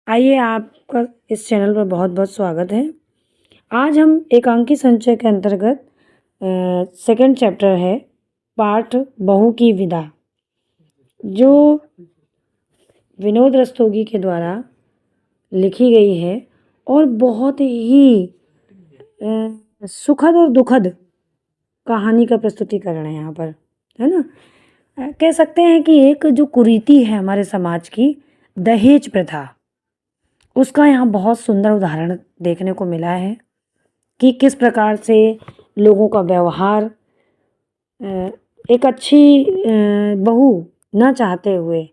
आइए, आपका इस चैनल पर बहुत बहुत स्वागत है। आज हम एकांकी संचय के अंतर्गत सेकंड चैप्टर है, पाठ बहू की विदा, जो विनोद रस्तोगी के द्वारा लिखी गई है और बहुत ही सुखद और दुखद कहानी का प्रस्तुतिकरण है यहाँ पर, है ना। कह सकते हैं कि एक जो कुरीति है हमारे समाज की, दहेज प्रथा, उसका यहाँ बहुत सुंदर उदाहरण देखने को मिला है कि किस प्रकार से लोगों का व्यवहार एक अच्छी बहू ना चाहते हुए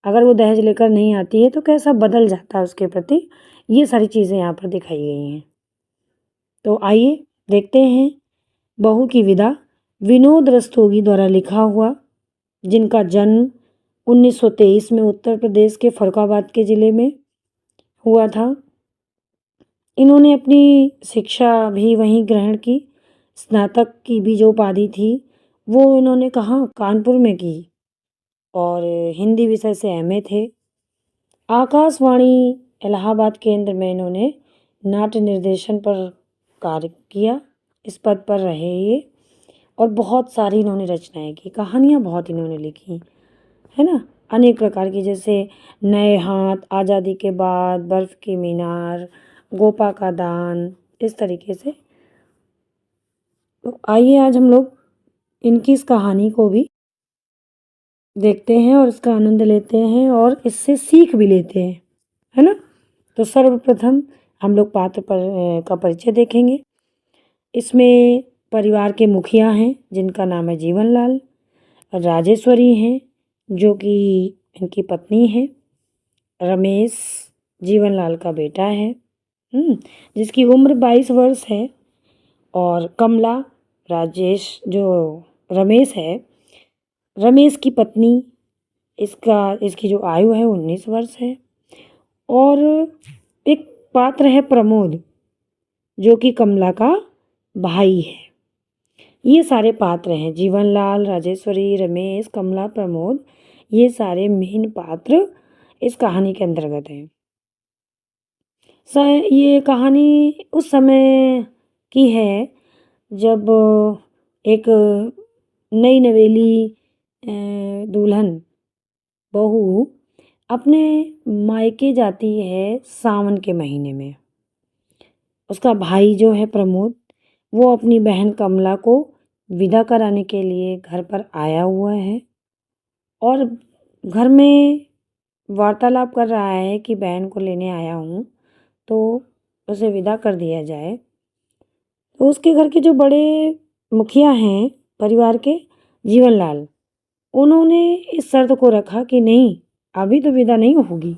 अगर वो दहेज लेकर नहीं आती है तो कैसा बदल जाता है उसके प्रति। ये सारी चीज़ें यहाँ पर दिखाई गई हैं। तो आइए देखते हैं बहू की विदा, विनोद रस्तोगी द्वारा लिखा हुआ, जिनका जन्म 1923 में उत्तर प्रदेश के फरुखाबाद के ज़िले में हुआ था। इन्होंने अपनी शिक्षा भी वहीं ग्रहण की। स्नातक की भी जो उपाधि थी वो इन्होंने कहाँ, कानपुर में की, और हिंदी विषय से एमए थे। आकाशवाणी इलाहाबाद केंद्र में इन्होंने नाट्य निर्देशन पर कार्य किया, इस पद पर रहे ये, और बहुत सारी इन्होंने रचनाएं की, कहानियाँ बहुत इन्होंने लिखी, है ना, अनेक प्रकार की, जैसे नए हाथ, आज़ादी के बाद, बर्फ़ की मीनार, गोपा का दान, इस तरीके से। तो आइए आज हम लोग इनकी इस कहानी को भी देखते हैं और इसका आनंद लेते हैं और इससे सीख भी लेते हैं, है ना। तो सर्वप्रथम हम लोग पात्र पर का परिचय देखेंगे। इसमें परिवार के मुखिया हैं जिनका नाम है जीवनलाल, राजेश्वरी हैं जो कि इनकी पत्नी है, रमेश जीवनलाल का बेटा है जिसकी उम्र 22 वर्ष है, और कमला, राजेश जो रमेश है, रमेश की पत्नी, इसकी जो आयु है 19 वर्ष है। और एक पात्र है प्रमोद जो कि कमला का भाई है। ये सारे पात्र हैं, जीवनलाल, राजेश्वरी, रमेश, कमला, प्रमोद, ये सारे मेन पात्र इस कहानी के अंतर्गत हैं। ये कहानी उस समय की है जब एक नई नवेली दुल्हन बहू अपने मायके जाती है सावन के महीने में। उसका भाई जो है प्रमोद, वो अपनी बहन कमला को विदा कराने के लिए घर पर आया हुआ है और घर में वार्तालाप कर रहा है कि बहन को लेने आया हूँ तो उसे विदा कर दिया जाए। तो उसके घर के जो बड़े मुखिया हैं परिवार के, जीवनलाल, उन्होंने इस शर्त को रखा कि नहीं, अभी तो विदा नहीं होगी।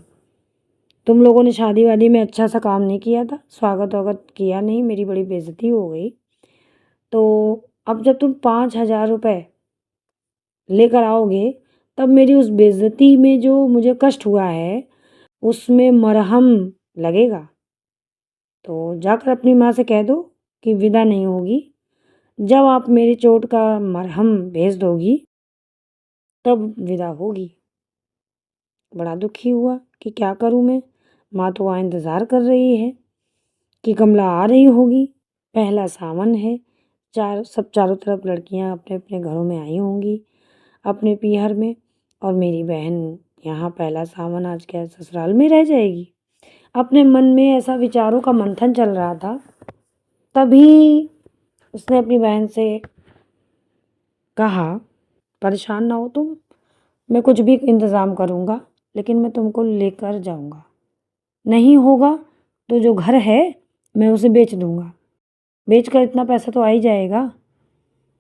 तुम लोगों ने शादी वादी में अच्छा सा काम नहीं किया था, स्वागत वागत किया नहीं, मेरी बड़ी बेइज्जती हो गई। तो अब जब तुम 5,000 रुपये लेकर आओगे तब मेरी उस बेइज्जती में जो मुझे कष्ट हुआ है उसमें मरहम लगेगा। तो जाकर अपनी माँ से कह दो कि विदा नहीं होगी, जब आप मेरी चोट का मरहम भेज दोगी तब विदा होगी। बड़ा दुखी हुआ कि क्या करूँ मैं, माँ तो वहाँ इंतज़ार कर रही है कि कमला आ रही होगी, पहला सावन है, चारों तरफ लड़कियाँ अपने अपने घरों में आई होंगी अपने पीहर में, और मेरी बहन यहाँ पहला सावन आज क्या ससुराल में रह जाएगी। अपने मन में ऐसा विचारों का मंथन चल रहा था। तभी उसने अपनी बहन से कहा, परेशान ना हो तुम, मैं कुछ भी इंतज़ाम करूँगा, लेकिन मैं तुमको लेकर जाऊँगा। नहीं होगा तो जो घर है मैं उसे बेच दूँगा, बेचकर इतना पैसा तो आ ही जाएगा।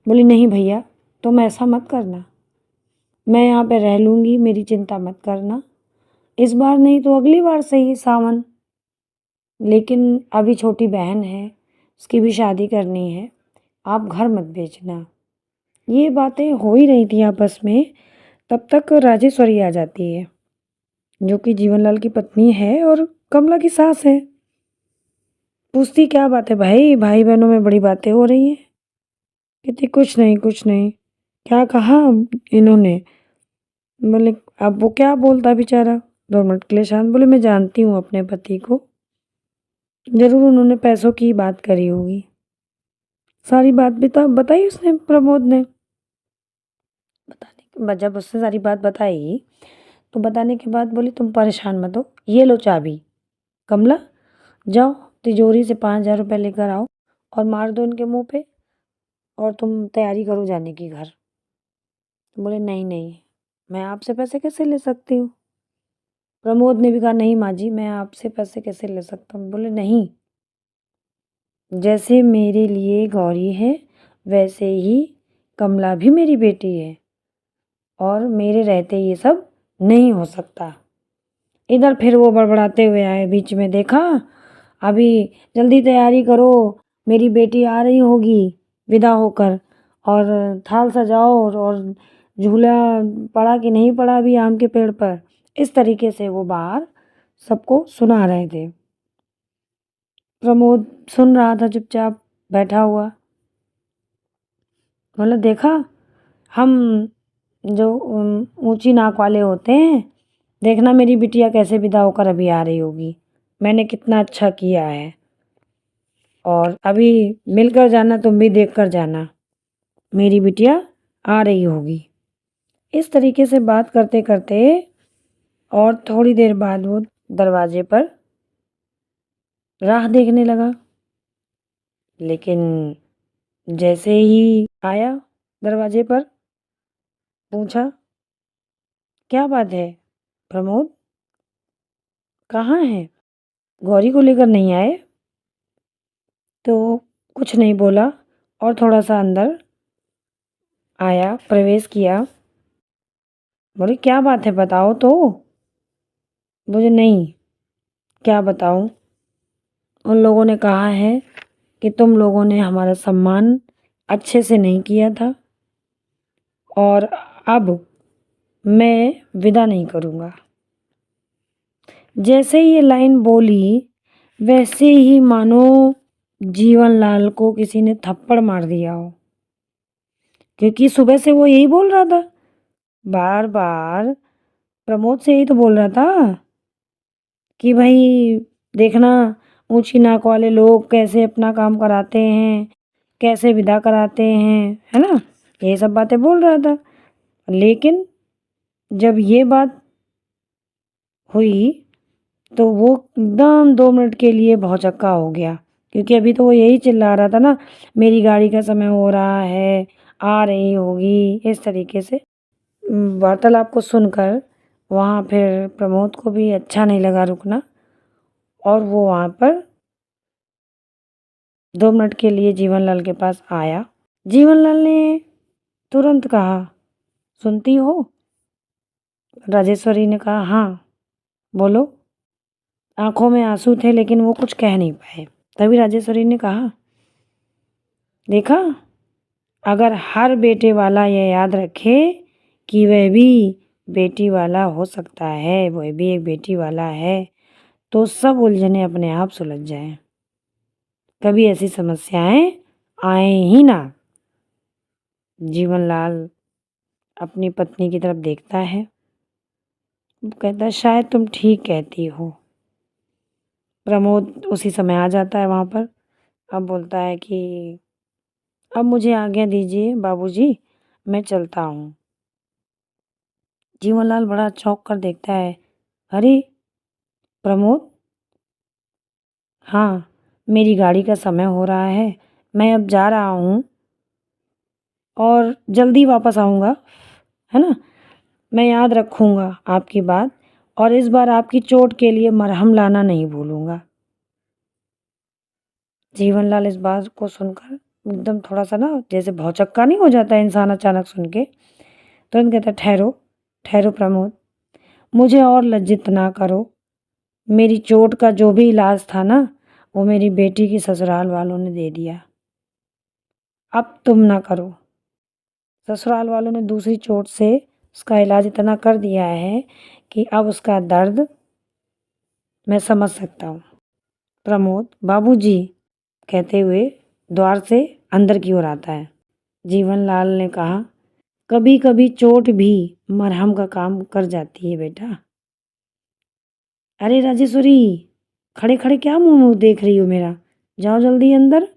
बोली, नहीं भैया तुम ऐसा मत करना, मैं यहाँ पे रह लूँगी, मेरी चिंता मत करना, इस बार नहीं तो अगली बार सही सावन, लेकिन अभी छोटी बहन है, उसकी भी शादी करनी है, आप घर मत बेचना। ये बातें हो ही रही थी आपस में, तब तक राजेश्वरी आ जाती है जो कि जीवनलाल की पत्नी है और कमला की सास है। पूछती, क्या बात है भाई, भाई बहनों में बड़ी बातें हो रही हैं। कहती, कुछ नहीं कुछ नहीं। क्या कहा इन्होंने? बोले, अब वो क्या बोलता बेचारा, 2 मिनट के लिए शांत बोले, मैं जानती हूँ अपने पति को, ज़रूर उन्होंने पैसों की बात करी होगी। सारी बात बताई उसने, प्रमोद ने। बताने के बाद जब उसने सारी बात बताई, तो बताने के बाद बोली, तुम परेशान मत हो, ये लो चाबी, कमला जाओ तिजोरी से 5,000 रुपये लेकर आओ और मार दो इनके मुँह पे, और तुम तैयारी करो जाने की घर। तो बोले, नहीं नहीं, मैं आपसे पैसे कैसे ले सकती हूँ। प्रमोद ने भी कहा, नहीं माँ जी, मैं आपसे पैसे कैसे ले सकता हूँ। बोले, नहीं, जैसे मेरे लिए गौरी है वैसे ही कमला भी मेरी बेटी है, और मेरे रहते ये सब नहीं हो सकता। इधर फिर वो बड़बड़ाते हुए आए बीच में, देखा, अभी जल्दी तैयारी करो, मेरी बेटी आ रही होगी विदा होकर, और थाल सजाओ, और झूला पड़ा कि नहीं पड़ा अभी आम के पेड़ पर। इस तरीके से वो बाहर सबको सुना रहे थे। प्रमोद सुन रहा था चुपचाप बैठा हुआ। मतलब देखा, हम जो ऊंची नाक वाले होते हैं, देखना मेरी बिटिया कैसे विदा होकर अभी आ रही होगी, मैंने कितना अच्छा किया है, और अभी मिलकर जाना, तुम भी देख कर जाना, मेरी बिटिया आ रही होगी। इस तरीके से बात करते करते और थोड़ी देर बाद वो दरवाजे पर राह देखने लगा। लेकिन जैसे ही आया दरवाजे पर, पूछा, क्या बात है प्रमोद, कहाँ है, गौरी को लेकर नहीं आए। तो कुछ नहीं बोला और थोड़ा सा अंदर आया, प्रवेश किया। बोले, क्या बात है बताओ तो। मुझे, नहीं, क्या बताऊं, उन लोगों ने कहा है कि तुम लोगों ने हमारा सम्मान अच्छे से नहीं किया था, और अब मैं विदा नहीं करूँगा। जैसे ये लाइन बोली, वैसे ही मानो जीवनलाल को किसी ने थप्पड़ मार दिया हो, क्योंकि सुबह से वो यही बोल रहा था, बार बार प्रमोद से यही तो बोल रहा था कि भाई देखना, ऊंची नाक वाले लोग कैसे अपना काम कराते हैं, कैसे विदा कराते हैं, है ना, ये सब बातें बोल रहा था। लेकिन जब ये बात हुई तो वो एकदम 2 मिनट के लिए भौचक्का हो गया, क्योंकि अभी तो वो यही चिल्ला रहा था ना, मेरी गाड़ी का समय हो रहा है, आ रही होगी, इस तरीके से। वार्तालाप को सुनकर वहाँ फिर प्रमोद को भी अच्छा नहीं लगा रुकना, और वो वहाँ पर 2 मिनट के लिए जीवनलाल के पास आया। जीवनलाल ने तुरंत कहा, सुनती हो। राजेश्वरी ने कहा, हाँ बोलो। आंखों में आंसू थे लेकिन वो कुछ कह नहीं पाए। तभी राजेश्वरी ने कहा, देखा, अगर हर बेटे वाला ये याद रखे कि वह भी बेटी वाला हो सकता है, वह भी एक बेटी वाला है, तो सब उलझने अपने आप सुलझ जाएं, कभी ऐसी समस्याएं आए ही ना। जीवनलाल अपनी पत्नी की तरफ देखता है, वो कहता है, शायद तुम ठीक कहती हो। प्रमोद उसी समय आ जाता है वहाँ पर। अब बोलता है कि अब मुझे आज्ञा दीजिए बाबूजी, मैं चलता हूँ। जीवनलाल बड़ा चौंक कर देखता है, अरे प्रमोद, हाँ, मेरी गाड़ी का समय हो रहा है, मैं अब जा रहा हूँ और जल्दी वापस आऊँगा, है ना, मैं याद रखूँगा आपकी बात, और इस बार आपकी चोट के लिए मरहम लाना नहीं भूलूँगा। जीवनलाल इस बात को सुनकर एकदम थोड़ा सा ना, जैसे भौचक्का नहीं हो जाता है इंसान अचानक सुन के, तुरंत कहता है, ठहरो ठहरो प्रमोद, मुझे और लज्जित ना करो। मेरी चोट का जो भी इलाज था ना, वो मेरी बेटी की ससुराल वालों ने दे दिया, अब तुम ना करो। ससुराल वालों ने दूसरी चोट से उसका इलाज इतना कर दिया है कि अब उसका दर्द मैं समझ सकता हूँ। प्रमोद बाबूजी कहते हुए द्वार से अंदर की ओर आता है। जीवनलाल ने कहा, कभी कभी चोट भी मरहम का काम कर जाती है बेटा, अरे राजेश्वरी, खड़े खड़े क्या मुंह मुंह देख रही हो मेरा? जाओ जल्दी अंदर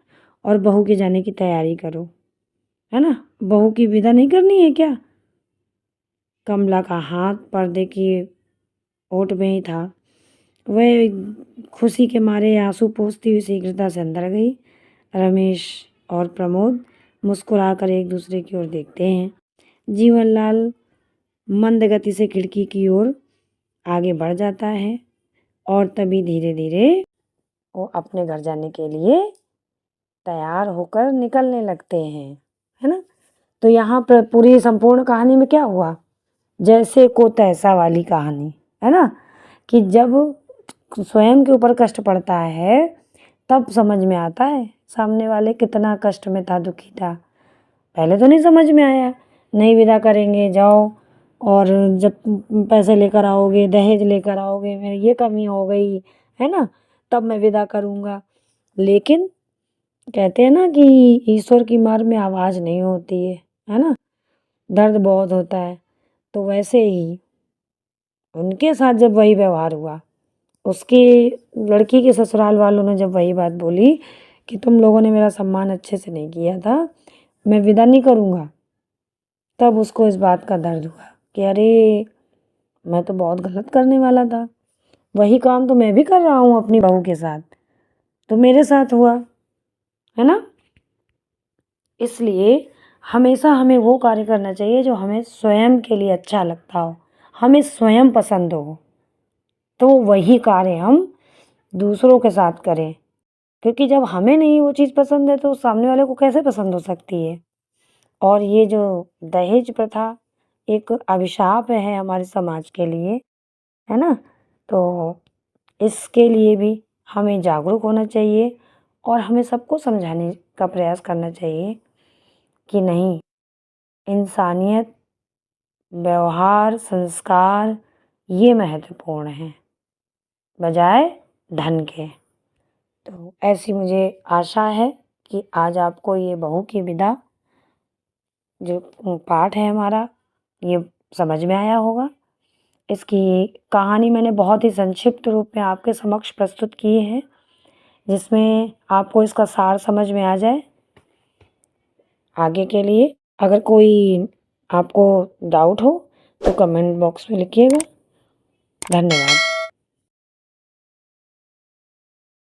और बहू के जाने की तैयारी करो, है ना? बहू की विदा नहीं करनी है क्या? कमला का हाथ पर्दे की ओट में ही था। वह खुशी के मारे आंसू पोंछती हुई शीघ्रता से अंदर गई। रमेश और प्रमोद मुस्कुराकर एक दूसरे की ओर देखते हैं। जीवनलाल मंद गति से खिड़की की ओर आगे बढ़ जाता है और तभी धीरे धीरे वो अपने घर जाने के लिए तैयार होकर निकलने लगते हैं, है ना? तो यहाँ पर पूरी संपूर्ण कहानी में क्या हुआ? जैसे को तैसा वाली कहानी, है ना? कि जब स्वयं के ऊपर कष्ट पड़ता है तब समझ में आता है सामने वाले कितना कष्ट में था, दुखी था। पहले तो नहीं समझ में आया, नहीं विदा करेंगे जाओ, और जब पैसे लेकर आओगे, दहेज लेकर आओगे, मेरी ये कमी हो गई है ना, तब मैं विदा करूँगा। लेकिन कहते हैं ना कि ईश्वर की मार में आवाज़ नहीं होती है ना? दर्द बहुत होता है। तो वैसे ही उनके साथ जब वही व्यवहार हुआ, उसकी लड़की के ससुराल वालों ने जब वही बात बोली कि तुम लोगों ने मेरा सम्मान अच्छे से नहीं किया था, मैं विदा नहीं करूँगा, तब उसको इस बात का दर्द हुआ कि अरे, मैं तो बहुत गलत करने वाला था। वही काम तो मैं भी कर रहा हूँ अपनी बहू के साथ, तो मेरे साथ हुआ, है ना? इसलिए हमेशा हमें वो कार्य करना चाहिए जो हमें स्वयं के लिए अच्छा लगता हो, हमें स्वयं पसंद हो, तो वही कार्य हम दूसरों के साथ करें। क्योंकि जब हमें नहीं वो चीज़ पसंद है तो सामने वाले को कैसे पसंद हो सकती है? और ये जो दहेज प्रथा एक अभिशाप है हमारे समाज के लिए, है ना? तो इसके लिए भी हमें जागरूक होना चाहिए और हमें सबको समझाने का प्रयास करना चाहिए कि नहीं, इंसानियत, व्यवहार, संस्कार ये महत्वपूर्ण हैं बजाय धन के। तो ऐसी मुझे आशा है कि आज आपको ये बहू की विदा जो पाठ है हमारा, ये समझ में आया होगा। इसकी कहानी मैंने बहुत ही संक्षिप्त रूप में आपके समक्ष प्रस्तुत की है, जिसमें आपको इसका सार समझ में आ जाए। आगे के लिए अगर कोई आपको डाउट हो तो कमेंट बॉक्स में लिखिएगा। धन्यवाद।